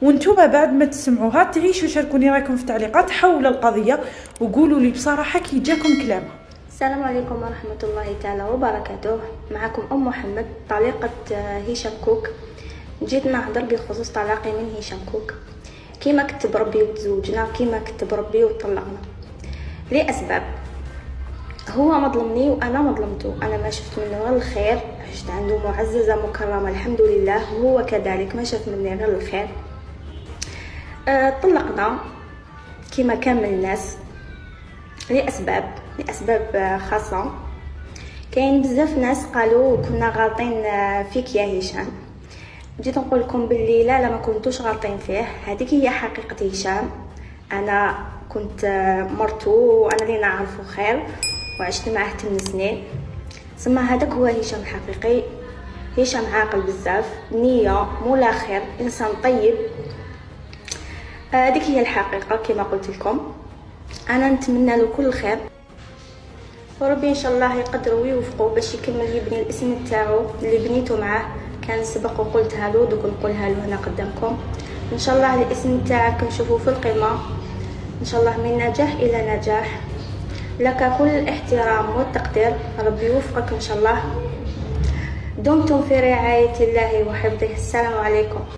وانتم بعد ما تسمعوها تعيشوا شاركوني رايكم في التعليقات حول القضيه وقولوا لي بصراحه كي جاكم كلامها. السلام عليكم ورحمة الله تعالى وبركاته. معكم أم محمد طليقة هشام كوك. جيت نهضر بخصوص طلاقي من هشام كوك. كيما كتب ربي وتزوجنا، كيما كتب ربي وطلقنا لأسباب. هو ما ظلمني وانا ما ظلمته، انا ما شفت منه غير الخير، عشت عنده معززه مكرمه الحمد لله، وهو كذلك ما شاف مني غير الخير. طلقنا كما كامل الناس لاسباب خاصه. كاين بزاف ناس قالوا كنا غالطين فيك يا هشام. جيت نقول لكم باللي لا ما كنتوش غالطين فيه، هذيك هي حقيقه هشام. انا كنت مرتو وانا اللي نعرفه خير وعشت معاه 8 سنين. ثم هذاك هو هشام الحقيقي. هشام عاقل بزاف، نية مولا خير، انسان طيب. هذيك هي الحقيقه كما قلت لكم. انا نتمنى له كل خير وربي ان شاء الله يقدر ويوفقه باش يكمل يبني الاسم تاعو اللي بنيته معاه. كان سبق وقلتها له، دوك نقولها له هنا قدامكم. ان شاء الله الاسم تاعك نشوفه في القمه ان شاء الله، من نجاح الى نجاح. لك كل الاحترام والتقدير، ربي يوفقك ان شاء الله. دمتم في رعاية الله وحفظه. السلام عليكم.